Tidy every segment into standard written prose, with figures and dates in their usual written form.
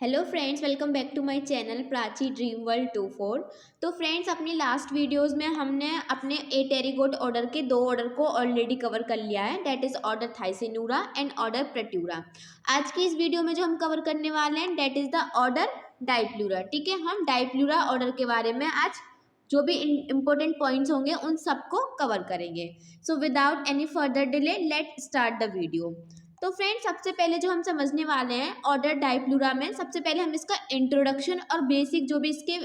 Hello friends, welcome back to my channel Prachi dream world 24। तो friends, अपनी last videos में हमने अपने ए टेरिगोट ऑर्डर के दो ऑर्डर को ऑलरेडी कवर कर लिया है, that is order Thysanura and order Protura. आज की इस वीडियो में जो हम कवर करने वाले हैं दैट इज़ द ऑर्डर डाइप्लूरा। ठीक है, हम डाइप्लूरा ऑर्डर के बारे में आज जो भी इंपॉर्टेंट पॉइंट्स होंगे उन सबको कवर करेंगे। So without any further delay let start the video. तो फ्रेंड्स, सबसे पहले जो हम समझने वाले हैं ऑर्डर डाइप्लूरा में, सबसे पहले हम इसका इंट्रोडक्शन और बेसिक जो भी इसके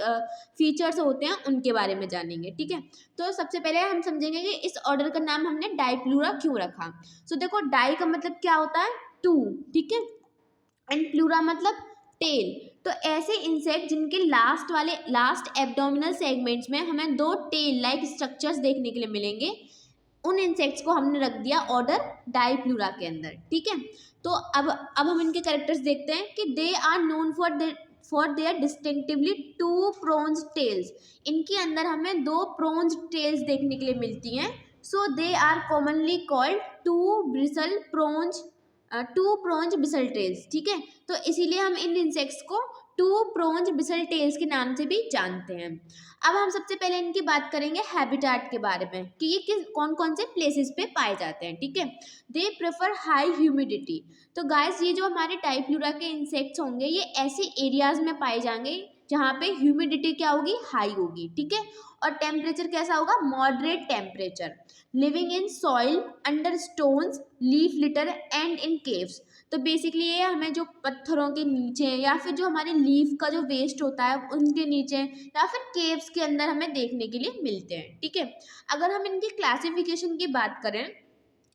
फीचर्स होते हैं उनके बारे में जानेंगे। ठीक है, तो सबसे पहले हम समझेंगे कि इस ऑर्डर का नाम हमने डाइप्लूरा क्यों रखा। सो देखो, डाई का मतलब क्या होता है, टू। ठीक है, एंड प्लूरा मतलब टेल। तो ऐसे इंसेक्ट जिनके लास्ट एब्डोमिनल सेगमेंट्स में हमें दो टेल लाइक स्ट्रक्चर्स देखने के लिए मिलेंगे, उन इंसेक्ट्स को हमने रख दिया ऑर्डर डाइप्लूरा के अंदर। ठीक है, तो अब हम इनके कैरेक्टर्स देखते हैं कि they are known for their distinctively two prongs tails. इनके अंदर हमें दो प्रोन्स टेल्स देखने के लिए मिलती हैं। So they are commonly called two pronged bristletails. ठीक है, तो इसीलिए हम इन इंसेक्ट्स को टू प्रोन्ज बिसल टेल्स के नाम से भी जानते हैं। अब हम सबसे पहले इनकी बात करेंगे हैबिटेट के बारे में कि ये किस कौन कौन से प्लेसेस पे पाए जाते हैं। ठीक है, दे प्रेफर हाई ह्यूमिडिटी। तो गाइस, ये जो हमारे डाइप्लूरा के इंसेक्ट्स होंगे ये ऐसे एरियाज में पाए जाएंगे जहाँ पे ह्यूमिडिटी क्या होगी, हाई होगी। ठीक है, और टेम्परेचर कैसा होगा, moderate temperature. Living in soil, under stones, leaf litre and in caves. तो बेसिकली ये हमें जो पत्थरों के नीचे या फिर जो हमारे लीफ का जो वेस्ट होता है उनके नीचे या फिर केव्स के अंदर हमें देखने के लिए मिलते हैं। ठीक है, अगर हम इनकी क्लासिफिकेशन की बात करें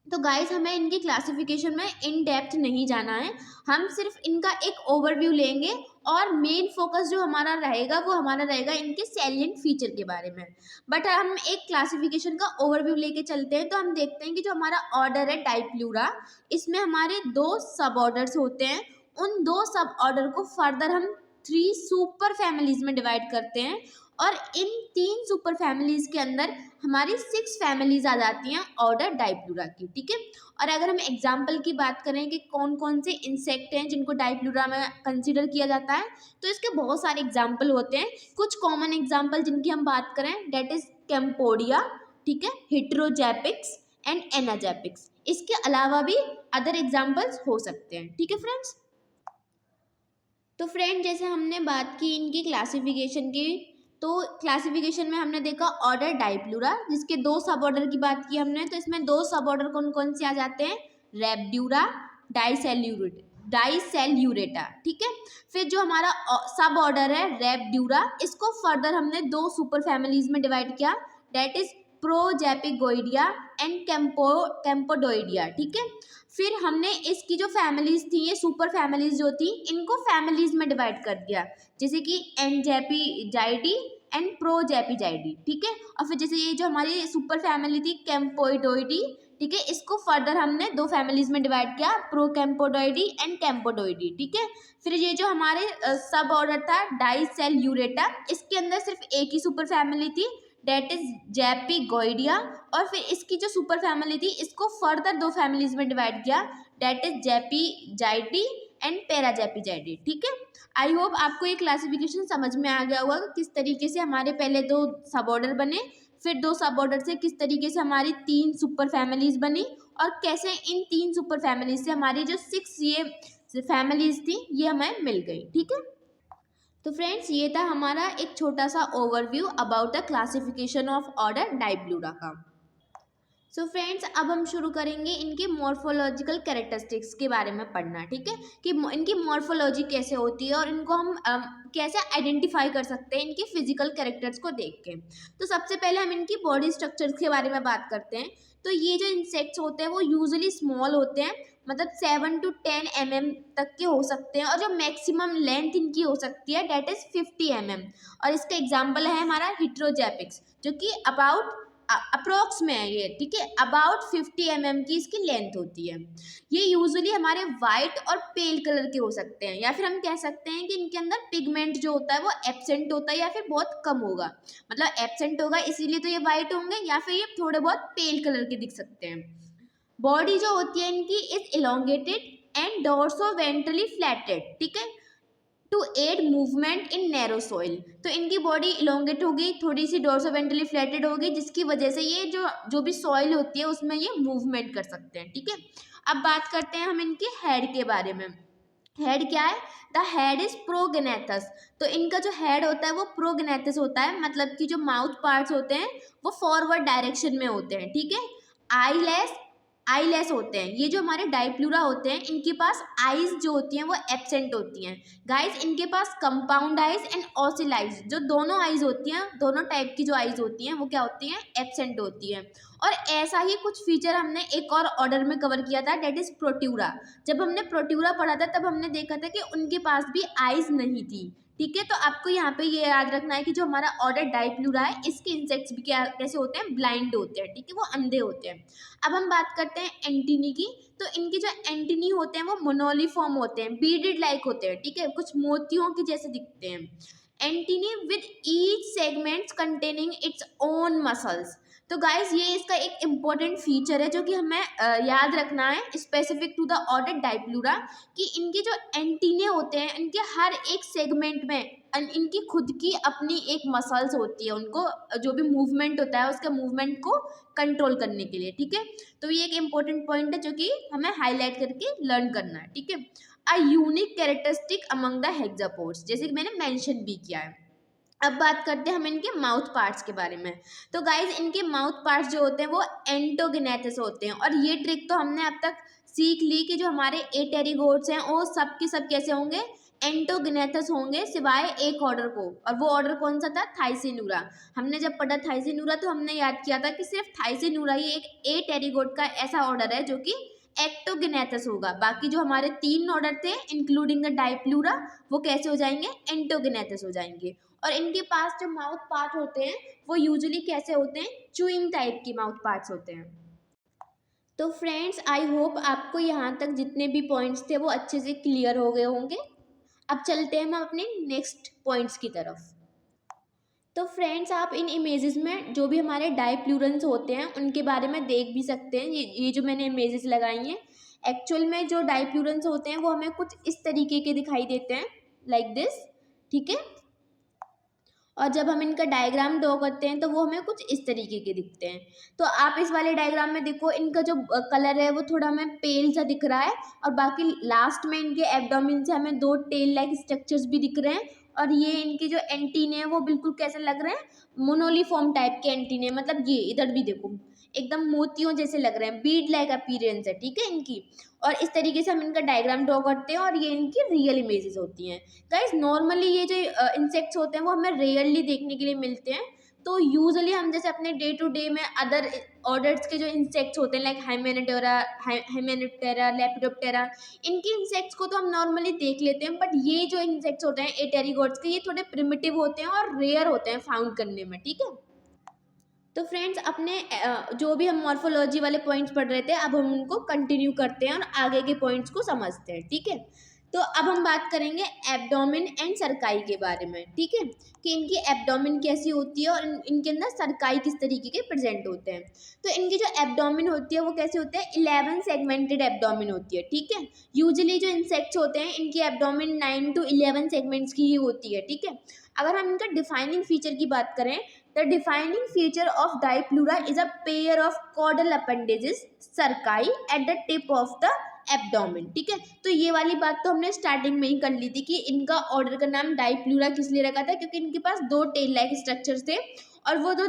तो गाइस, हमें इनकी क्लासिफिकेशन में इन डेप्थ नहीं जाना है, हम सिर्फ इनका एक ओवरव्यू लेंगे और मेन फोकस जो हमारा रहेगा वो हमारा रहेगा इनके सैलिएंट फीचर के बारे में। बट हम एक क्लासिफिकेशन का ओवरव्यू लेके चलते हैं तो हम देखते हैं कि जो हमारा ऑर्डर है डाइप्लूरा, इसमें हमारे दो सब ऑर्डर्स होते हैं। उन दो सब ऑर्डर को फर्दर हम 3 सुपर फैमिलीज में डिवाइड करते हैं और इन 3 सुपर फैमिलीज के अंदर हमारी 6 फैमिलीज आ जाती हैं ऑर्डर डाइप्लूरा की। ठीक है, और अगर हम एग्जाम्पल की बात करें कि कौन कौन से इंसेक्ट हैं जिनको डाइप्लूरा में कंसीडर किया जाता है, तो इसके बहुत सारे एग्जाम्पल होते हैं। कुछ कॉमन एग्जाम्पल जिनकी हम बात करें डेट इज कैम्पोडिया, ठीक है, हिट्रोजैपिक्स एंड एनाजैपिक्स। इसके अलावा भी अदर एग्जाम्पल्स हो सकते हैं। ठीक है फ्रेंड्स, तो फ्रेंड जैसे हमने बात की इनकी क्लासिफिकेशन की, तो क्लासिफिकेशन में हमने देखा ऑर्डर डाइप्लूरा जिसके दो सब ऑर्डर की बात की हमने। तो इसमें दो सब ऑर्डर कौन कौन से आ जाते हैं, रेप्ड्यूरा, डाइसेल्यूरेटा। ठीक है, फिर जो हमारा सब ऑर्डर है रेप्ड्यूरा, इसको फर्दर हमने दो सुपर फैमिलीज में डिवाइड किया, डेट इज प्रोजैपिगोइडिया एंड कैम्पोडोइडिया। ठीक है, फिर हमने इसकी जो फैमिलीज थी, ये सुपर फैमिलीज जो थी, इनको फैमिलीज में डिवाइड कर दिया, जैसे कि एनजैपिजाइडी एंड प्रोजैपिजाइडी। ठीक है, और फिर जैसे ये जो हमारी सुपर फैमिली थी कैम्पोइडोइडी, ठीक है, इसको फर्दर हमने दो फैमिलीज में डिवाइड किया, प्रोकैम्पोडोइडी एंड कैम्पोडोइडी। ठीक है, फिर ये जो हमारे सब ऑर्डर था डाइसेल्यूरेटा, इसके अंदर सिर्फ एक ही सुपर फैमिली थी, डेट इज जैपिगोइडिया, और फिर इसकी जो सुपर फैमिली थी इसको फर्दर दो फैमिलीज में डिवाइड किया, डेट इज जैपिजाइडी एंड पैराजैपिजाइडी। ठीक है, आई होप आपको ये क्लासिफिकेशन समझ में आ गया होगा किस तरीके से हमारे पहले दो सब ऑर्डर बने, फिर दो सब ऑर्डर से किस तरीके से हमारी 3 सुपर फैमिलीज बनी, और कैसे इन 3 सुपर फैमिलीज से हमारी जो 6 ये फैमिलीज थी ये हमें मिल गई। ठीक है, तो फ्रेंड्स ये था हमारा एक छोटा सा overview about the classification of order Diplura का। सो फ्रेंड्स, अब हम शुरू करेंगे इनके मॉर्फोलॉजिकल कैरेक्टरिस्टिक्स के बारे में पढ़ना। ठीक है, कि इनकी मॉर्फोलॉजी कैसे होती है और इनको हम कैसे आइडेंटिफाई कर सकते हैं इनके फिजिकल कैरेक्टर्स को देख के। तो सबसे पहले हम इनकी बॉडी स्ट्रक्चर्स के बारे में बात करते हैं। तो ये जो इंसेक्ट्स होते हैं वो यूजुअली स्मॉल होते हैं, मतलब 7 to 10 mm तक के हो सकते हैं, और जो मैक्सिमम लेंथ इनकी हो सकती है डेट इज 50 mm। और इसका एग्जाम्पल है हमारा हिट्रोजैपिक्स जो कि अप्रोक्स में है ये। ठीक है, अबाउट 50 mm की इसकी लेंथ होती है। ये यूजुअली हमारे वाइट और पेल कलर के हो सकते हैं, या फिर हम कह सकते हैं कि इनके अंदर पिगमेंट जो होता है वो एब्सेंट होता है या फिर बहुत कम होगा, मतलब एब्सेंट होगा इसीलिए तो ये वाइट होंगे, या फिर ये थोड़े बहुत पेल कलर के दिख सकते हैं। बॉडी जो होती है इनकी is elongated and dorsoventrally flattened. ठीक है, to aid movement in narrow soil. तो इनकी बॉडी इलोंगेट होगी, थोड़ी सी डोर्सोवेंट्रली फ्लैटेड होगी, जिसकी वजह से ये जो भी सॉइल होती है उसमें ये मूवमेंट कर सकते हैं। ठीक है, अब बात करते हैं हम इनके हेड के बारे में। हेड क्या है? The head is prognathous. तो इनका जो हेड होता है वो प्रोगेनेथस होता है, मतलब कि जो माउथ पार्ट्स होते हैं वो फॉरवर्ड डायरेक्शन में होते हैं। ठीक है, आईलेस होते हैं। ये जो हमारे डाइप्लूरा होते हैं इनके पास आईज जो होती हैं वो एब्सेंट होती हैं। गाइस इनके पास कंपाउंड आइज एंड ऑसिल आइज, जो दोनों आइज होती हैं, दोनों टाइप की जो आइज होती हैं वो क्या होती हैं? एब्सेंट होती हैं। और ऐसा ही कुछ फीचर हमने एक और ऑर्डर में कवर किया था, डेट इज प्रोट्यूरा। जब हमने प्रोट्यूरा पढ़ा था तब हमने देखा था कि उनके पास भी आइज नहीं थी। ठीक है, तो आपको यहाँ पे ये याद रखना है कि जो हमारा ऑर्डर डाइप्लूरा है इसके इंसेक्ट्स भी क्या कैसे होते हैं? ब्लाइंड होते हैं। ठीक है, वो अंधे होते हैं। अब हम बात करते हैं एंटीनी की। तो इनके जो एंटीनी होते हैं वो मोनोलिफॉर्म होते हैं, बीडेड लाइक होते हैं। ठीक है, कुछ मोतियों के जैसे दिखते हैं। Antennae with each segments containing its own muscles. तो गाइज ये इसका एक इम्पॉर्टेंट फीचर है जो कि हमें याद रखना है स्पेसिफिक टू द ऑर्डर डाइप्लूरा, कि इनके जो एंटीने होते हैं इनके हर एक सेगमेंट में इनकी खुद की अपनी एक मसल्स होती है, उनको जो भी मूवमेंट होता है उसके मूवमेंट को कंट्रोल करने के लिए। ठीक है, तो ये एक इम्पोर्टेंट पॉइंट है जो कि हमें हाईलाइट करके लर्न करना है। ठीक है, a unique characteristic among the hexapods, जैसे कि मैंने मेंशन भी किया है। अब बात करते हैं हम इनके माउथ पार्ट्स के बारे में। तो गाइज इनके माउथ पार्ट्स जो होते हैं वो एंटोगेनेथस होते हैं। और ये ट्रिक तो हमने अब तक सीख ली कि जो हमारे एटेरिगोट्स हैं वो सब के सब कैसे होंगे? एंटोगेनेथस होंगे, सिवाय एक ऑर्डर को। और वो ऑर्डर कौन सा था? थाइसिनूरा। हमने जब पढ़ा थाइसिनूरा तो हमने याद किया था कि सिर्फ थाइसिनूरा ही एक एटेरिगोट का ऐसा ऑर्डर है जो कि एक्टोगेनेथस होगा। बाकी जो हमारे 3 ऑर्डर थे इंक्लूडिंग द डाइप्लूरा वो कैसे हो जाएंगे? एंटोगेनेथस हो जाएंगे। और इनके पास जो माउथ पार्ट होते हैं वो यूजुअली कैसे होते हैं? च्यूइंग टाइप की माउथ पार्ट्स होते हैं। तो फ्रेंड्स आई होप आपको यहाँ तक जितने भी पॉइंट्स थे वो अच्छे से क्लियर हो गए होंगे। अब चलते हैं हम अपने नेक्स्ट पॉइंट्स की तरफ। तो फ्रेंड्स आप इन इमेजेस में जो भी हमारे डाइप्लूरन्स होते हैं उनके बारे में देख भी सकते हैं। ये जो मैंने इमेजेस लगाई हैं, एक्चुअल में जो डाइप्लूरन्स होते हैं वो हमें कुछ इस तरीके के दिखाई देते हैं, लाइक दिस। ठीक है, और जब हम इनका डायग्राम ड्रॉ करते हैं तो वो हमें कुछ इस तरीके के दिखते हैं। तो आप इस वाले डायग्राम में देखो, इनका जो कलर है वो थोड़ा हमें पेल सा दिख रहा है, और बाकी लास्ट में इनके एब्डोमेन से हमें 2 टेल लाइक स्ट्रक्चर्स भी दिख रहे हैं। और ये इनके जो एंटीने हैं वो बिल्कुल कैसे लग रहे हैं? मोनोलिफॉर्म टाइप के एंटीने, मतलब ये इधर भी देखो एकदम मोतियों जैसे लग रहे हैं, बीड लाइक अपीयरेंस है। ठीक है इनकी, और इस तरीके से हम इनका डायग्राम ड्रॉ करते हैं और ये इनकी रियल इमेजेस होती हैं। गाइस नॉर्मली ये जो इंसेक्ट्स होते हैं वो हमें रेयरली देखने के लिए मिलते हैं। तो यूजुअली हम जैसे अपने डे टू डे में अदर ऑर्डर्स के जो इंसेक्ट्स होते हैं लाइक हाइमेनोप्टेरा, लेपिडोप्टेरा, इनके इंसेक्ट्स को तो हम नॉर्मली देख लेते हैं। बट ये जो इंसेक्ट्स होते हैं एटेरिगोट्स के, ये थोड़े प्रिमिटिव होते हैं और रेयर होते हैं फाउंड करने में। ठीक है, तो फ्रेंड्स अपने जो भी हम मॉर्फोलॉजी वाले पॉइंट्स पढ़ रहे थे अब हम उनको कंटिन्यू करते हैं और आगे के पॉइंट्स को समझते हैं। ठीक है, तो अब हम बात करेंगे एब्डोमेन एंड सरकाई के बारे में। ठीक है, कि इनकी एब्डोमेन कैसी होती है और इनके अंदर सरकाई किस तरीके के प्रेजेंट होते हैं। तो इनकी जो एब्डोमेन होती है वो कैसे होते हैं? 11 सेगमेंटेड एब्डोमेन होती है। ठीक है, यूजुअली जो इंसेक्ट्स होते हैं इनकी एब्डोमेन 9 to 11 सेगमेंट्स की ही होती है। ठीक है, अगर हम इनका डिफाइनिंग फीचर की बात करें, the defining feature of Diplura is a pair of caudal appendages cerci at the tip of the abdomen. ठीक है, तो ये वाली बात तो हमने स्टार्टिंग में ही कर ली थी कि इनका ऑर्डर का नाम डाइप्लूरा किस लिए रखा था, क्योंकि इनके पास 2 टेल लाइक स्ट्रक्चर्स थे, और वो जो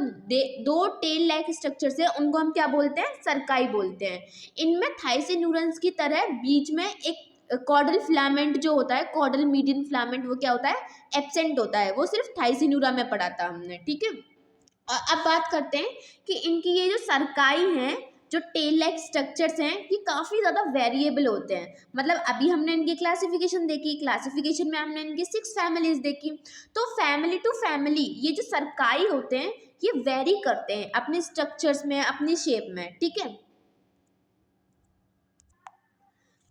2 टेल लाइक स्ट्रक्चर्स है उनको हम क्या बोलते हैं? सरकाई बोलते हैं। इनमें थाइसिन्यूरन्स की तरह बीच में एक कॉडल फिलामेंट जो होता है, कॉडल मीडियन फिलामेंट, वो क्या होता है? एब्सेंट होता है। वो सिर्फ थाइसिन्यूरा में पढ़ा था हमने। ठीक है, अब बात करते हैं कि इनकी ये जो सरकाई हैं, जो टेल लाइक स्ट्रक्चर्स हैं, ये काफ़ी ज़्यादा वेरिएबल होते हैं। मतलब अभी हमने इनकी क्लासिफिकेशन देखी, क्लासिफिकेशन में हमने इनकी 6 फैमिलीज देखी। तो फैमिली टू फैमिली ये जो सरकाई होते हैं ये वेरी करते हैं अपने स्ट्रक्चर्स में, अपनी शेप में। ठीक है,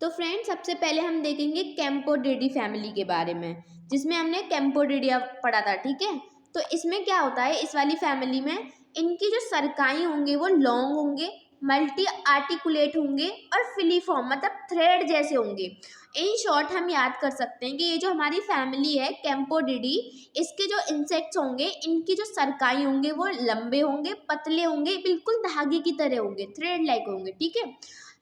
तो फ्रेंड्स सबसे पहले हम देखेंगे कैम्पोडेडी फैमिली के बारे में, जिसमें हमने कैम्पोडेडिया पढ़ा था। ठीक है, तो इसमें क्या होता है? इस वाली फैमिली में इनकी जो सरकाई होंगे वो लॉन्ग होंगे, मल्टी आर्टिकुलेट होंगे और फिलीफॉर्म, मतलब थ्रेड जैसे होंगे। इन शॉर्ट हम याद कर सकते हैं कि ये जो हमारी फैमिली है कैम्पोडिडी, इसके जो इंसेक्ट्स होंगे, इनकी जो सरकाई होंगे वो लंबे होंगे, पतले होंगे, बिल्कुल धागे की तरह होंगे, थ्रेड लाइक होंगे, ठीक है।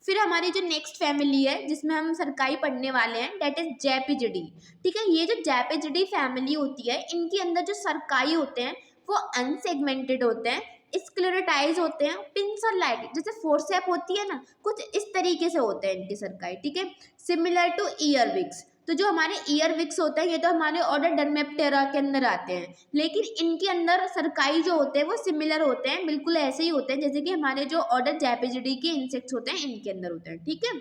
फिर हमारी जो नेक्स्ट फैमिली है जिसमें हम सरकाई पढ़ने वाले हैं, डेट इज जैपिजिडी, ठीक है। ये जो जैपिजिडी फैमिली होती है, इनके अंदर जो सरकाई होते हैं वो अनसेगमेंटेड होते हैं, स्क्लेरोटाइज होते हैं, पिंसल लाइक, जैसे फोर्सेप होती है ना, कुछ इस तरीके से होते हैं इनकी सरकाई, ठीक है। सिमिलर टू ईयरविक्स, तो जो हमारे ईयरविक्स होते हैं ये तो हमारे ऑर्डर डर्मेप्टेरा के अंदर आते हैं, लेकिन इनके अंदर सरकाई जो होते हैं वो सिमिलर होते हैं, बिल्कुल ऐसे ही होते हैं जैसे कि हमारे जो ऑर्डर जैपिजिडी के इंसेक्ट्स होते हैं इनके अंदर होते हैं, ठीक है।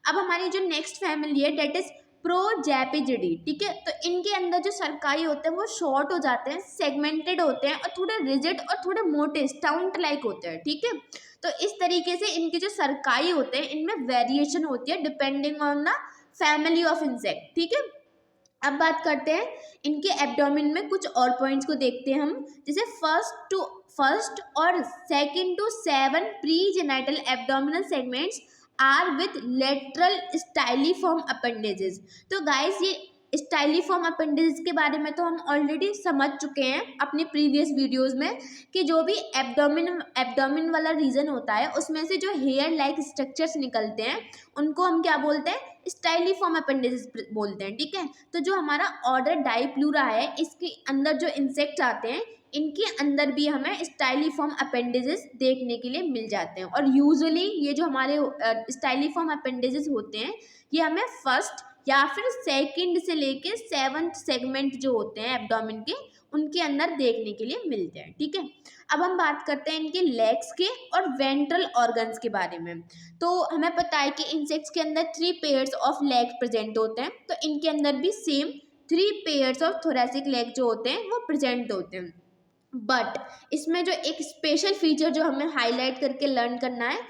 अब हमारी जो नेक्स्ट फैमिली है डेट इज प्रोजैपिजिडी, ठीक है। तो इनके अंदर जो सरकाई होते हैं वो शॉर्ट हो जाते हैं, सेगमेंटेड होते हैं और थोड़े रिजिड और थोड़े मोटे स्टाउंट लाइक होते हैं, ठीक है। तो इस तरीके से इनके जो सरकाई होते हैं इनमें वेरिएशन होती है depending on the family of insect, ठीक है। अब बात करते हैं इनके एब्डोमेन में कुछ और पॉइंट्स को देखते हैं हम, जैसे फर्स्ट और second to 7 pregenital abdominal segments are with lateral styliform appendages. तो गाइस ये स्टाइलिफॉर्म अपेंडेजेस के बारे में तो हम ऑलरेडी समझ चुके हैं अपनी प्रीवियस वीडियोस में कि जो भी एब्डोमिन वाला रीजन होता है उसमें से जो हेयर लाइक स्ट्रक्चर्स निकलते हैं उनको हम क्या बोलते हैं, स्टाइलिफॉर्म अपेंडेजेस बोलते हैं, ठीक है। तो जो हमारा ऑर्डर डाइप्लूरा है इसके अंदर जो इंसेक्ट आते हैं इनके अंदर भी हमें स्टाइलिफॉर्म अपेंडेजेस देखने के लिए मिल जाते हैं, और यूजुअली ये जो हमारे स्टाइलिफॉर्म अपेंडेजेस होते हैं ये हमें फर्स्ट या फिर सेकंड से लेके 7th सेगमेंट जो होते हैं एब्डोमेन के उनके अंदर देखने के लिए मिलते हैं, ठीक है। अब हम बात करते हैं इनके लेग्स के और वेंट्रल ऑर्गन्स के बारे में। तो हमें पता है कि इंसेक्ट्स के अंदर 3 पेयर्स ऑफ लेग प्रेजेंट होते हैं, तो इनके अंदर भी same 3 pairs of thoracic leg जो होते हैं वो प्रेजेंट होते हैं। बट इसमें जो एक स्पेशल फीचर जो हमें हाईलाइट करके लर्न करना है,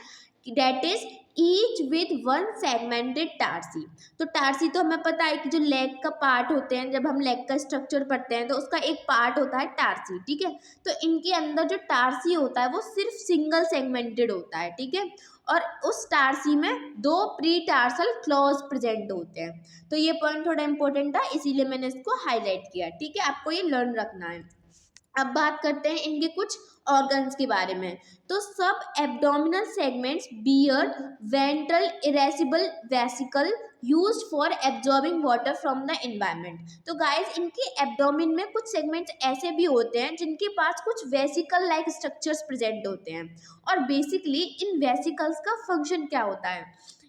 that is each with 1 segmented tarsi. तो टार्सी तो हमें पता है कि जो लेग का पार्ट होते हैं, जब हम लेग का स्ट्रक्चर पढ़ते हैं तो उसका एक पार्ट होता है टार्सी, ठीक है। तो इनके अंदर जो टार्सी होता है वो सिर्फ सिंगल सेगमेंटेड होता है, ठीक है। और उस टार्सी में 2 प्री टार्सल क्लॉज प्रेजेंट होते हैं। तो ये पॉइंट थोड़ा इंपॉर्टेंट था इसीलिए मैंने इसको हाईलाइट किया, ठीक है, आपको ये लर्न रखना है। अब बात करते हैं इनके कुछ ऑर्गन्स के बारे में। तो सब abdominal segments bear ventral eversible vesicle used for absorbing water from the environment. तो गाइस इनके एब्डोमिन में कुछ सेगमेंट्स ऐसे भी होते हैं जिनके पास कुछ वेसिकल लाइक स्ट्रक्चर्स प्रेजेंट होते हैं, और बेसिकली इन वेसिकल्स का फंक्शन क्या होता है,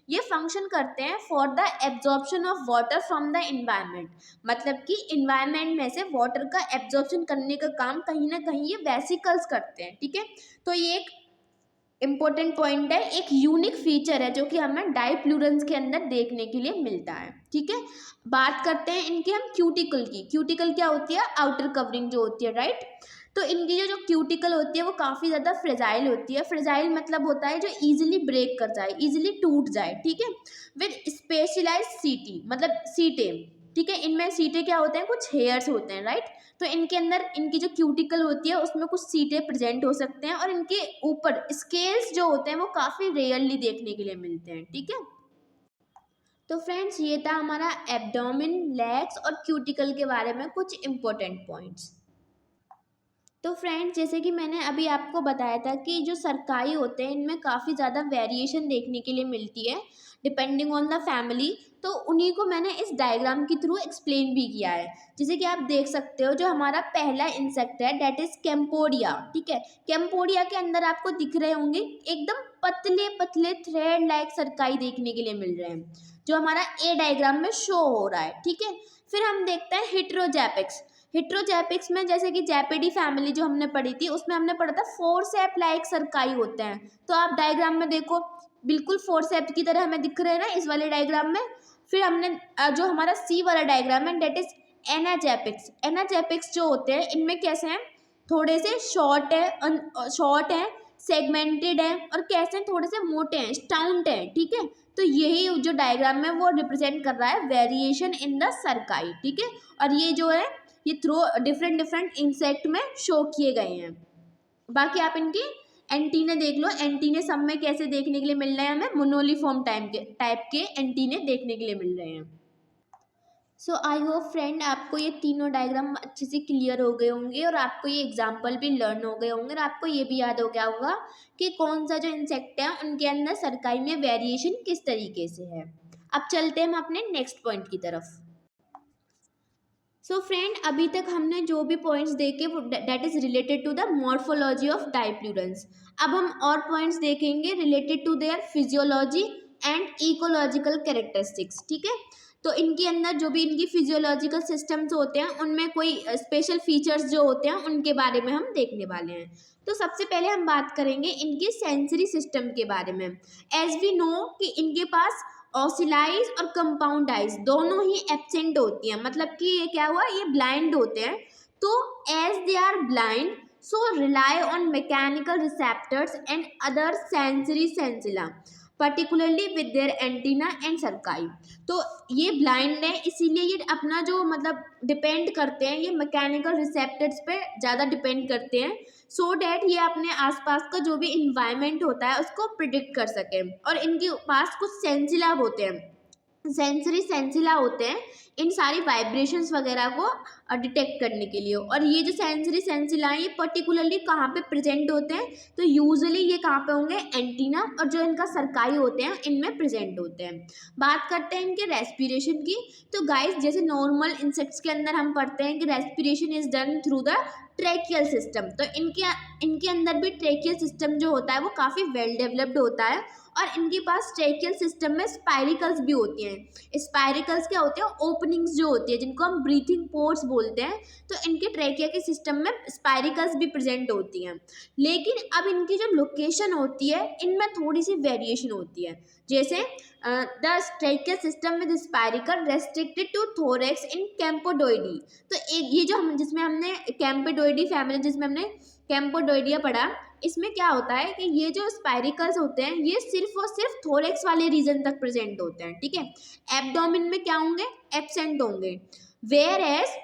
ये फंक्शन करते हैं for the absorption of water from the environment. मतलब कि इन्वायरमेंट में से वाटर का एब्जॉर्प्शन करने का काम कहीं ना कहीं ये वेसिकल्स करते हैं, ठीक है। तो ये एक इम्पोर्टेंट पॉइंट है, एक यूनिक फीचर है जो कि हमें डाइप्लूरन्स के अंदर देखने के लिए मिलता है, ठीक है। बात करते हैं इनके हम क्यूटिकल की। क्यूटिकल क्या होती है, आउटर कवरिंग जो होती है, राइट। तो इनकी जो क्यूटिकल होती है वो काफ़ी ज़्यादा फ्रेजाइल होती है। फ्रेजाइल मतलब होता है जो इजीली ब्रेक कर जाए, इजीली टूट जाए, ठीक है। विद स्पेशलाइज सीटी, मतलब सीटे, ठीक है। इनमें सीटे क्या होते हैं, कुछ हेयर्स होते हैं, राइट। तो इनके अंदर इनकी जो क्यूटिकल होती है उसमें कुछ सीटे प्रेजेंट हो सकते हैं, और इनके ऊपर स्केल्स जो होते हैं वो काफ़ी रेयरली देखने के लिए मिलते हैं, ठीक है। तो फ्रेंड्स ये था हमारा एब्डोमेन, लेग्स और क्यूटिकल के बारे में कुछ इंपॉर्टेंट पॉइंट्स। तो फ्रेंड्स जैसे कि मैंने अभी आपको बताया था कि जो सरकाई होते हैं इनमें काफ़ी ज़्यादा वेरिएशन देखने के लिए मिलती है डिपेंडिंग ऑन द फैमिली। तो उन्हीं को मैंने इस डायग्राम के थ्रू एक्सप्लेन भी किया है। जैसे कि आप देख सकते हो जो हमारा पहला इंसेक्ट है डेट इज़ कैम्पोडिया, ठीक है। कैम्पोडिया के अंदर आपको दिख रहे होंगे एकदम पतले पतले थ्रेड लाइक सरकाई देखने के लिए मिल रहे हैं, जो हमारा ए डायग्राम में शो हो रहा है, ठीक है। फिर हम देखते हैं हिट्रोजैपिक्स। हिट्रोजैपिक्स में जैसे कि जैपिडी फैमिली जो हमने पढ़ी थी उसमें हमने पढ़ा था फोरसेप लाइक सरकाई होते हैं। तो आप डायग्राम में देखो बिल्कुल फोरसेप की तरह हमें दिख रहे हैं ना इस वाले डायग्राम में। फिर हमने जो हमारा सी वाला डायग्राम है डेट इज एनाजैपिक्स। एनाजैपिक्स जो होते हैं इनमें कैसे हैं, थोड़े से शॉर्ट है, सेगमेंटेड है, और कैसे थोड़े से मोटे हैं, स्टाउंट हैं, ठीक है। तो यही जो डायग्राम में वो रिप्रेजेंट कर रहा है वेरिएशन इन द सरकाई, ठीक है। और ये जो है ये थ्रू डिफरेंट इंसेक्ट में शो किए गए हैं। बाकी आप इनकी एंटीने देख लो, एंटीने सब में कैसे देखने के लिए मिल रहे हैं हमें, मोनोलिफॉर्म टाइप के एंटीने देखने के लिए मिल रहे हैं। सो आई होप फ्रेंड आपको ये तीनों डायग्राम अच्छे से क्लियर हो गए होंगे और आपको ये एग्जाम्पल भी लर्न हो गए होंगे और आपको ये भी याद हो गया होगा कि कौन सा जो इंसेक्ट है उनके अंदर सरकाई में वेरिएशन किस तरीके से है। अब चलते हैं हम अपने नेक्स्ट पॉइंट की तरफ। सो फ्रेंड अभी तक हमने जो भी पॉइंट्स देखे वो that is related to the morphology of diplurans. अब हम और पॉइंट्स देखेंगे related to their physiology and ecological characteristics. ठीक है, तो इनके अंदर जो भी इनकी फिजियोलॉजिकल सिस्टम्स होते हैं उनमें कोई स्पेशल फीचर्स जो होते हैं उनके बारे में हम देखने वाले हैं। तो सबसे पहले हम बात करेंगे इनके सेंसरी सिस्टम के बारे में। एज वी नो कि इनके पास ऑसिलाइज और कंपाउंड आइज दोनों ही एब्सेंट होती हैं, मतलब कि ये क्या हुआ, ये ब्लाइंड होते हैं। तो as they are blind so rely on mechanical receptors and other sensory sensilla particularly with their antenna and cerci. तो ये ब्लाइंड है इसीलिए ये अपना जो मतलब डिपेंड करते हैं, ये मैकेनिकल रिसेप्टर्स पे ज़्यादा डिपेंड करते हैं सो डैट ये अपने आसपास का जो भी इन्वायरमेंट होता है उसको प्रिडिक्ट कर सकें। और इनके पास कुछ सेंसिला होते हैं, सेंसरी सेंसिला होते हैं इन सारी वाइब्रेशंस वगैरह को डिटेक्ट करने के लिए। और ये जो सेंसरी सेंसिला है ये पर्टिकुलरली कहाँ पे प्रेजेंट होते हैं, तो यूजुअली ये कहाँ पे होंगे, एंटीना और जो इनका सरकाई होते हैं इनमें प्रेजेंट होते हैं। बात करते हैं इनके रेस्पिरेशन की। तो गाइस जैसे नॉर्मल इंसेक्ट्स के अंदर हम पढ़ते हैं कि respiration is done through the tracheal system, तो इनके अंदर भी ट्रेकियल सिस्टम जो होता है वो काफ़ी वेल डेवलप्ड होता है। और इनके पास ट्रेकियल सिस्टम में स्पाइरिकल्स भी होती हैं। स्पाइरिकल्स क्या होते हैं, ओपनिंग्स जो होती है जिनको हम ब्रीथिंग पोर्ट्स बोलते हैं। तो इनके ट्रेकिया के सिस्टम में स्पाइरिकल्स भी प्रेजेंट होती हैं। लेकिन अब इनकी जो लोकेशन होती है इनमें थोड़ी सी वेरिएशन होती है। जैसे the tracheal system with spiracle restricted to thorax in Campodeidae. तो एक ये जो हम जिसमें हमने कैम्पोडोइडी फैमिली जिसमें हमने कैम्पोडोइडिया पढ़ा, इसमें क्या होता है कि ये जो स्पाइरिकल्स होते हैं ये सिर्फ और सिर्फ थोरेक्स वाले रीजन तक प्रेजेंट होते हैं। ठीक है, एब्डोमेन में क्या होंगे, एब्सेंट होंगे। Whereas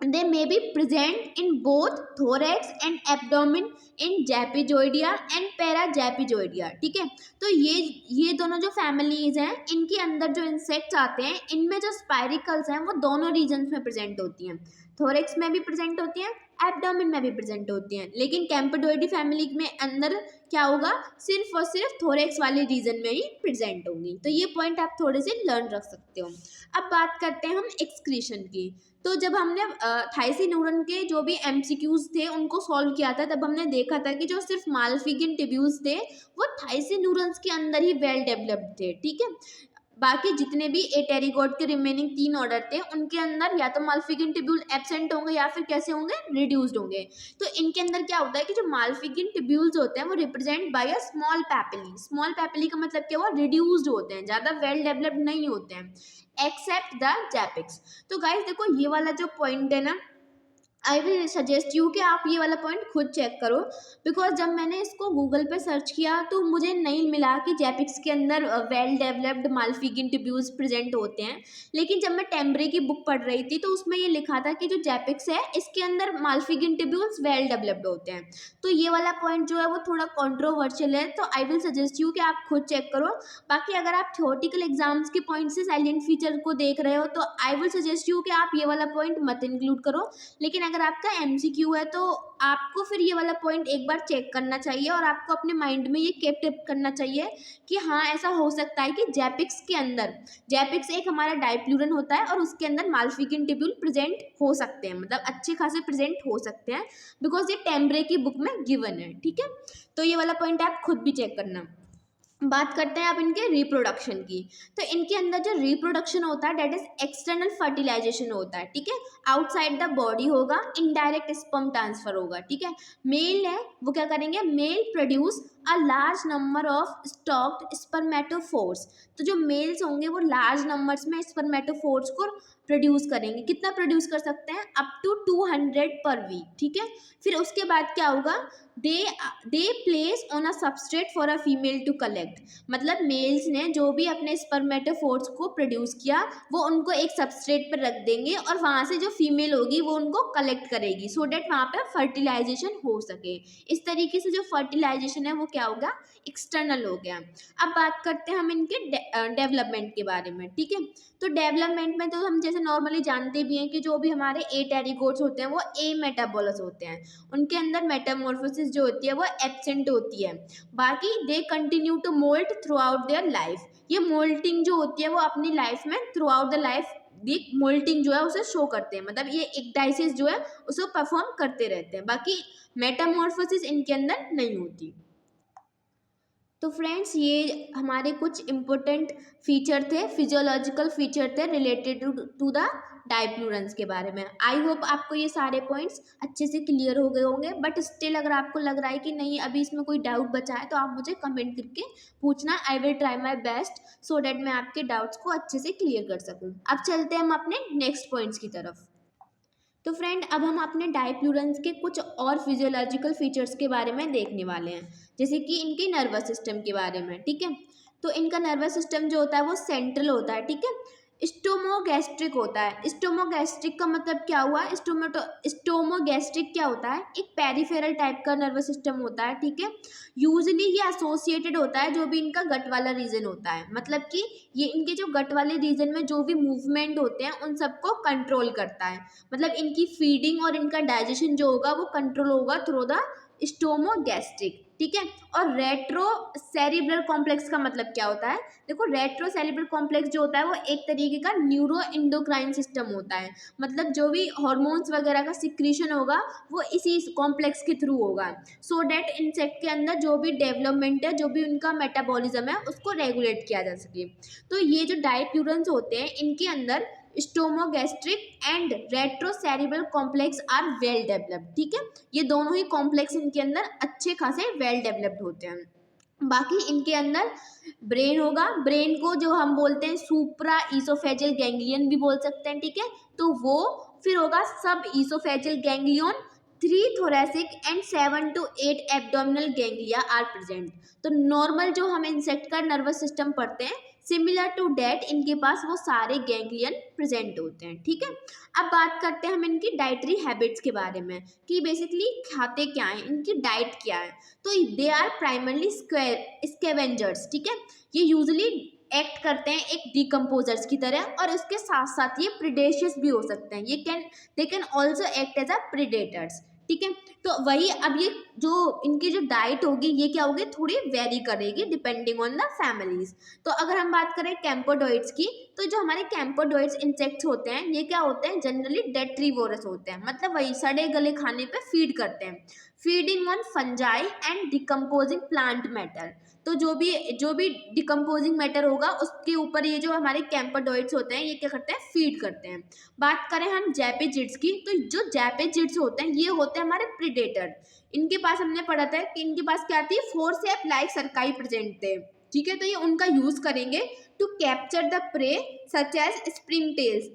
they may be present in both thorax and abdomen in Japijoidea and Parajapijoidea। ठीक है, तो ये दोनों जो फैमिलीज हैं इनके अंदर जो इंसेक्ट्स आते हैं इनमें जो स्पाइरिकल्स हैं वो दोनों रीजन्स में प्रेजेंट होती हैं, थोरेक्स में भी प्रेजेंट होती हैं, एब्डोमेन में भी प्रेजेंट होती हैं। लेकिन कैम्पोडोइडी फैमिली में अंदर क्या होगा, सिर्फ और सिर्फ थोरेक्स वाले रीजन में ही प्रेजेंट होंगी। तो ये पॉइंट आप थोड़े से लर्न रख सकते हो। अब बात करते हैं हम एक्सक्रीशन की। तो जब हमने थाइसिनूरन के जो भी एमसीक्यूज थे उनको सॉल्व किया था तब हमने देखा था कि जो सिर्फ मालफिगिन टिब्यूल्स थे वो थाइसिनूरन्स के अंदर ही वेल डेवलप्ड थे। ठीक है, बाकी जितने भी एटेरिगोट के रिमेनिंग 3 ऑर्डर थे उनके अंदर या तो मालफिगिन टिब्यूल एब्सेंट होंगे या फिर कैसे होंगे, रिड्यूस्ड होंगे। तो इनके अंदर क्या होता है कि जो मालफिगिन टिब्यूल्स होते हैं वो represent by a small papillae. Small papillae का मतलब क्या हुआ, रिड्यूस्ड होते हैं, ज़्यादा वेल डेवलप्ड नहीं होते हैं एक्सेप्ट द जैपिक्स। तो गाइस देखो ये वाला जो पॉइंट है ना, आई विल सजेस्ट यू कि आप ये वाला पॉइंट खुद चेक करो, बिकॉज जब मैंने इसको गूगल पे सर्च किया तो मुझे नहीं मिला कि जैपिक्स के अंदर वेल डेवलप्ड मालफिगिन टिब्यूल्स प्रेजेंट होते हैं। लेकिन जब मैं टेम्ब्रे की बुक पढ़ रही थी तो उसमें ये लिखा था कि जो जैपिक्स है इसके अंदर मालफिगिन टिब्यूल्स वेल डेवलप्ड होते हैं। तो ये वाला पॉइंट जो है वो थोड़ा कॉन्ट्रोवर्शियल है, तो आई विल सजेस्ट यू कि आप खुद चेक करो। बाकी अगर आप थ्योरेटिकल एग्जाम्स के पॉइंट से साइलेंट फीचर को देख रहे हो तो आई विल सजेस्ट यू कि आप ये वाला पॉइंट मत इंक्लूड करो। लेकिन अगर आपका एमसीक्यू है तो आपको फिर ये वाला पॉइंट एक बार चेक करना चाहिए और आपको अपने माइंड में ये कीप करना चाहिए कि हाँ ऐसा हो सकता है कि जैपिक्स के अंदर, जैपिक्स एक हमारा डायप्लूरन होता है और उसके अंदर मालफिगिन टिब्यूल प्रेजेंट हो सकते हैं, मतलब अच्छे खासे प्रेजेंट हो सकते हैं, बिकॉज ये टेम्ब्रे की बुक में गिवन है। ठीक है, तो ये वाला पॉइंट आप खुद भी चेक करना। बात करते हैं आप इनके रिप्रोडक्शन की। तो इनके अंदर जो रिप्रोडक्शन होता है डेट इज एक्सटर्नल फर्टिलाइजेशन होता है। ठीक है, आउटसाइड द बॉडी होगा, इनडायरेक्ट स्पर्म ट्रांसफर होगा। ठीक है, मेल है वो क्या करेंगे, male produce a large number of stocked spermatophores. तो जो मेल्स होंगे वो लार्ज नंबर्स में स्पर्मेटोफोर्स को प्रोड्यूस करेंगे। कितना प्रोड्यूस कर सकते हैं? अप टू 200 पर वीक, ठीक है। फिर उसके बाद क्या होगा? They place on a substrate for a female to collect. मतलब मेल्स ने जो भी अपने स्पर्मेटोफोर्स को प्रोड्यूस किया वो उनको एक सबस्ट्रेट पर रख देंगे और वहाँ से जो फीमेल होगी वो उनको कलेक्ट करेगी, सो डैट वहाँ पर फर्टिलाइजेशन हो सके। इस तरीके से जो फर्टिलाइजेशन है वो क्या होगा? एक्सटर्नल हो गया। अब बात करते हैं हम इनके डेवलपमेंट के बारे में, ठीक है। तो डेवलपमेंट में तो हम जैसे नॉर्मली जानते भी हैं कि जो भी हमारे एटेरिकोट्स होते हैं वो ए मेटाबोलस होते हैं, उनके अंदर मेटामॉर्फोसिस जो होती है वो एब्सेंट होती है। बाकी they continue to molt throughout their life. ये मोल्टिंग जो होती है वो अपनी लाइफ में throughout the life molting जो है उसे शो करते हैं, मतलब ये एक्टाइसिस जो है उसे परफॉर्म करते रहते हैं। बाकी मेटामॉर्फोसिस इनके अंदर नहीं होती। तो फ्रेंड्स ये हमारे कुछ इम्पोर्टेंट फीचर थे, फिजियोलॉजिकल फीचर थे रिलेटेड टू द डायप्लूरन्स के बारे में। आई होप आपको ये सारे पॉइंट्स अच्छे से क्लियर हो गए होंगे, बट स्टिल अगर आपको लग रहा है कि नहीं अभी इसमें कोई डाउट बचा है तो आप मुझे कमेंट करके पूछना। I will try my best so that मैं आपके डाउट्स को अच्छे से क्लियर कर सकूँ। अब चलते हैं हम अपने नेक्स्ट पॉइंट्स की तरफ। तो फ्रेंड अब हम अपने डायप्लूरन्स के कुछ और फिजियोलॉजिकल फीचर्स के बारे में देखने वाले हैं, जैसे कि इनके नर्वस सिस्टम के बारे में, ठीक है। तो इनका नर्वस सिस्टम जो होता है वो सेंट्रल होता है, ठीक है। स्टोमोगैस्ट्रिक होता है। स्टोमोगैस्ट्रिक का मतलब क्या हुआ? स्टोमोगैस्ट्रिक क्या होता है? एक पेरिफेरल टाइप का नर्वस सिस्टम होता है, ठीक है। यूजली ये एसोसिएटेड होता है जो भी इनका गट वाला रीजन होता है, मतलब कि ये इनके जो गट वाले रीजन में जो भी मूवमेंट होते हैं उन सबको कंट्रोल करता है। मतलब इनकी फीडिंग और इनका डाइजेशन जो होगा वो कंट्रोल होगा थ्रू द स्टोमोगैस्ट्रिक, ठीक है। और रेट्रो सेरिब्रल कॉम्प्लेक्स का मतलब क्या होता है? देखो रेट्रो सेरिब्रल कॉम्प्लेक्स जो होता है वो एक तरीके का न्यूरो इंडोक्राइन सिस्टम होता है, मतलब जो भी हॉर्मोन्स वगैरह का सिक्रीशन होगा वो इसी कॉम्प्लेक्स के थ्रू होगा, सो डैट इंसेक्ट के अंदर जो भी डेवलपमेंट है, जो भी उनका मेटाबॉलिज्म है उसको रेगुलेट किया जा सके। तो ये जो डायप्लूरन्स होते हैं इनके अंदर stomogastric and retrocerebral complex are well developed, ठीक है। ये दोनों ही कॉम्प्लेक्स इनके अंदर अच्छे खासे वेल डेवलप्ड होते हैं। बाकी इनके अंदर ब्रेन होगा, ब्रेन को जो हम बोलते हैं सुप्रा ईसोफेजियल गैंग्लियन भी बोल सकते हैं, ठीक है। तो वो फिर होगा sub oesophageal ganglion, 3 thoracic and 7 to 8 abdominal ganglia are present. तो नॉर्मल जो हम इंसेक्ट का नर्वस सिस्टम पढ़ते हैं सिमिलर टू डैट इनके पास वो सारे गैंग्लियन प्रेजेंट होते हैं, ठीक है। अब बात करते हैं हम इनकी डाइटरी हैबिट्स के बारे में कि बेसिकली खाते क्या हैं, इनकी डाइट क्या है। तो दे आर प्राइमरली स्कैवेंजर्स, ठीक है। ये यूजुअली एक्ट करते हैं एक डिकम्पोजर्स की तरह और उसके साथ साथ ये प्रिडेशियस भी हो सकते हैं। They can also act as a predators, ठीक है। तो वही अब ये जो इनकी जो डाइट होगी ये क्या होगी? थोड़ी वेरी करेगी डिपेंडिंग ऑन द फैमिलीज। तो अगर हम बात करें कैम्पोडोइड्स की, तो जो हमारे कैम्पोडोइड्स इंसेक्ट्स होते हैं ये क्या होते हैं? जनरली डेट्रीवोरस होते हैं, मतलब वही सड़े गले खाने पे फीड करते हैं, feeding on fungi and decomposing plant matter. तो जो भी डिकम्पोजिंग मैटर होगा उसके ऊपर ये जो हमारे कैम्पोडोइड्स होते हैं ये क्या करते हैं? फीड करते हैं। बात करें हम जैपिजिड्स की, तो जो जैपिजिड्स होते हैं ये होते हैं हमारे प्रीडेटर। इनके पास हमने पढ़ा था कि इनके पास क्या थी? 4 शेप लाइक सर्काई प्रेजेंट थे, ठीक है। तो ये उनका यूज करेंगे to capture the prey such as springtails.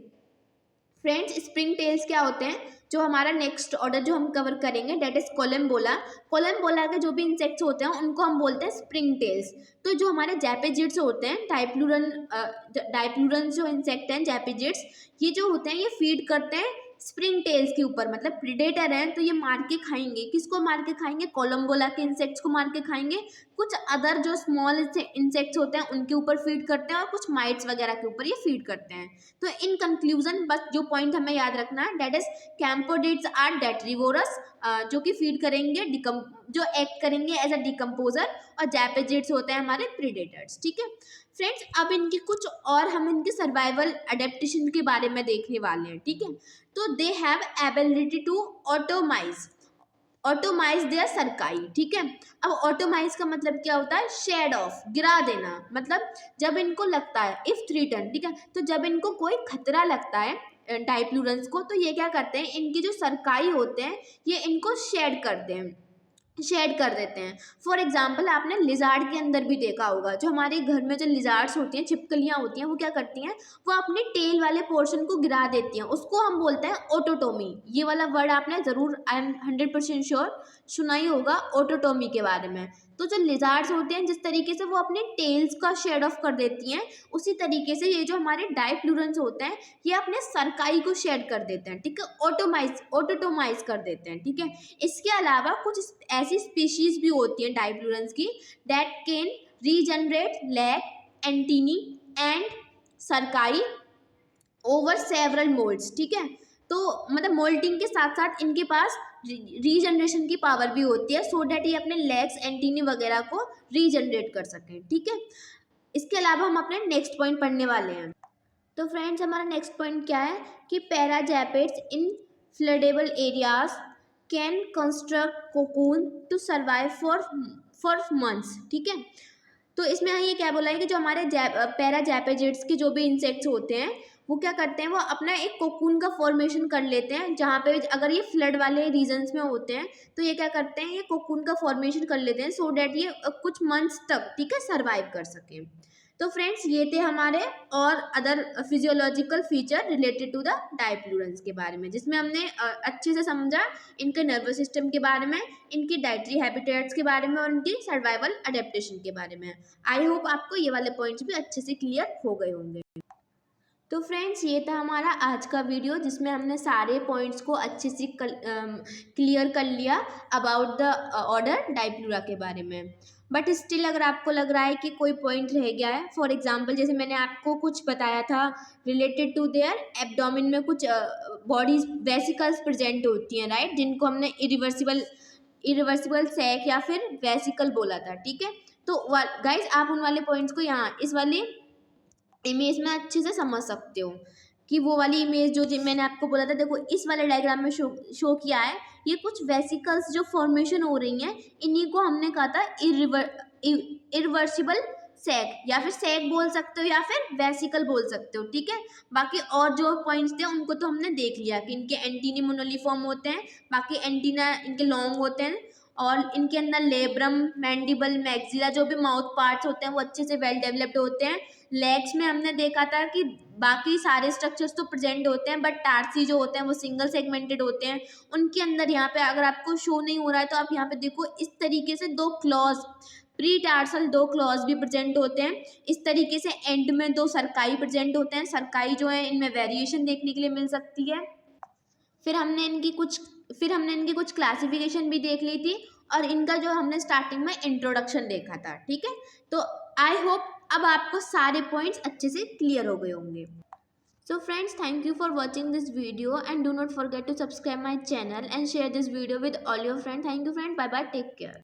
Friends springtails क्या होते हैं? जो हमारा नेक्स्ट ऑर्डर जो हम कवर करेंगे डेट इज कोलम्बोला। कोलम्बोला के जो भी इंसेक्ट्स होते हैं उनको हम बोलते हैं स्प्रिंग टेल्स। तो जो हमारे जैपिजिड्स होते हैं डायप्लूरन जो इंसेक्ट हैं जैपिजिड्स, ये जो होते हैं ये फीड करते हैं स्प्रिंग टेल्स के ऊपर, मतलब प्रीडेटर हैं तो ये मार के खाएंगे। किसको मार के खाएंगे? कोलम्बोला के इंसेक्ट्स को मार के खाएंगे। कुछ अदर जो स्मॉल इंसेक्ट्स होते हैं उनके ऊपर फीड करते हैं और कुछ माइट्स वगैरह के ऊपर ये फीड करते हैं। तो इन कंक्लूजन बस जो पॉइंट हमें याद रखना है डेट इज कैम्पोडिड्स आर डेट्रीवोरस, जो कि फीड करेंगे जो एक्ट करेंगे एज अ डिकम्पोजर, और जैपिजिड्स होते हैं हमारे प्रीडेटर्स, ठीक है। फ्रेंड्स अब इनकी कुछ और हम इनके सर्वाइवल अडेप्टेशन के बारे में देखने वाले हैं, ठीक है। तो they have ability to autotomize their cerci, ठीक है। अब ऑटोमाइज का मतलब क्या होता है? शेड ऑफ, गिरा देना। मतलब जब इनको लगता है इफ थ्रीटन, ठीक है, तो जब इनको कोई खतरा लगता है डायप्लूरन्स को तो ये क्या करते हैं? इनके जो सरकाई होते हैं ये इनको शेड करते हैं। शेड कर देते हैं। फॉर एग्जाम्पल आपने लिजार्ड के अंदर भी देखा होगा, जो हमारे घर में जो लिजार्ड्स होती हैं, छिपकलियाँ होती हैं, वो क्या करती हैं, वो अपने टेल वाले पोर्शन को गिरा देती हैं, उसको हम बोलते हैं ऑटोटोमी। ये वाला वर्ड आपने ज़रूर, आई एम 100% श्योर, सुना ही होगा ऑटोटोमी के बारे में। तो जो लिजार्ड्स होते हैं, जिस तरीके से वो अपने टेल्स का शेड ऑफ कर देती हैं, उसी तरीके से ये जो हमारे डायप्लूरन्स होते हैं, ये अपने सरकाई को शेड कर देते हैं, ठीक है, ऑटोटोमाइज कर देते हैं, ठीक है। इसके अलावा कुछ ऐसी स्पीशीज भी होती हैं डायप्लूरन्स की, that can regenerate leg antennae and cerci over several moults, ठीक है। तो मतलब मोल्टिंग के साथ साथ इनके पास रीजनरेशन की पावर भी होती है, सो डैट ये अपने लेग्स एंटीनी वगैरह को रीजनरेट कर सकें, ठीक है। इसके अलावा हम अपने नेक्स्ट पॉइंट पढ़ने वाले हैं। तो फ्रेंड्स हमारा नेक्स्ट पॉइंट क्या है कि parajapygids in floodable areas can construct cocoon to survive for months, ठीक है। तो इसमें ये क्या बोला है कि जो हमारे पैराजैपिड्स के जो भी इंसेक्ट्स होते हैं, वो क्या करते हैं, वो अपना एक कोकून का फॉर्मेशन कर लेते हैं, जहाँ पे अगर ये फ्लड वाले रीजन्स में होते हैं तो ये क्या करते हैं, ये कोकून का फॉर्मेशन कर लेते हैं, सो डैट ये कुछ मंथ्स तक, ठीक है, सर्वाइव कर सकें। तो फ्रेंड्स ये थे हमारे और other physiological feature related to the diplurans के बारे में, जिसमें हमने अच्छे से समझा इनके नर्वस सिस्टम के बारे में, इनकी डाइटरी हैबिटेट्स के बारे में और इनकी सर्वाइवल अडेप्टेशन के बारे में। आई होप आपको ये वाले पॉइंट्स भी अच्छे से क्लियर हो गए होंगे। तो फ्रेंड्स ये था हमारा आज का वीडियो, जिसमें हमने सारे पॉइंट्स को अच्छे से क्लियर कर लिया अबाउट द ऑर्डर डायप्लूरा के बारे में। बट स्टिल अगर आपको लग रहा है कि कोई पॉइंट रह गया है, फॉर एग्जांपल जैसे मैंने आपको कुछ बताया था रिलेटेड टू देयर एब्डोमेन में कुछ बॉडीज वेसिकल्स प्रेजेंट होती हैं, राइट, जिनको हमने इरिवर्सिबल सैक या फिर वेसिकल बोला था, ठीक है। तो गाइज आप उन वाले पॉइंट्स को यहाँ इस वाले इमेज में अच्छे से समझ सकते हो कि वो वाली इमेज जो मैंने आपको बोला था, देखो इस वाले डायग्राम में शो किया है, ये कुछ वेसिकल्स जो फॉर्मेशन हो रही हैं, इन्हीं को हमने कहा था इरिवर्सिबल सैक, या फिर सैक बोल सकते हो या फिर वेसिकल बोल सकते हो, ठीक है। बाकी और जो पॉइंट्स थे उनको तो हमने देख लिया कि इनके एंटीनी मोनोलिफॉर्म होते हैं, बाकी एंटीना इनके लॉन्ग होते हैं, और इनके अंदर लेब्रम, मैंडिबल, मैक्सिला जो भी माउथ पार्ट्स होते हैं वो अच्छे से वेल डेवलप्ड होते हैं। लेग्स में हमने देखा था कि बाकी सारे स्ट्रक्चर्स तो प्रेजेंट होते हैं, बट टार्सी जो होते हैं वो सिंगल सेगमेंटेड होते हैं। उनके अंदर यहाँ पे अगर आपको शो नहीं हो रहा है तो आप यहाँ पे देखो, इस तरीके से दो क्लॉज, प्री टार्सल दो क्लॉज भी प्रेजेंट होते हैं। इस तरीके से एंड में दो सरकाई प्रेजेंट होते हैं। सरकाई जो है इनमें वेरिएशन देखने के लिए मिल सकती है। फिर हमने इनकी कुछ क्लासिफिकेशन भी देख ली थी, और इनका जो हमने स्टार्टिंग में इंट्रोडक्शन देखा था, ठीक है। तो आई होप अब आपको सारे पॉइंट्स अच्छे से क्लियर हो गए होंगे। So friends, thank you for watching this video and do not forget to subscribe my channel and share this video with all your friends. Thank you friend, bye bye, take care.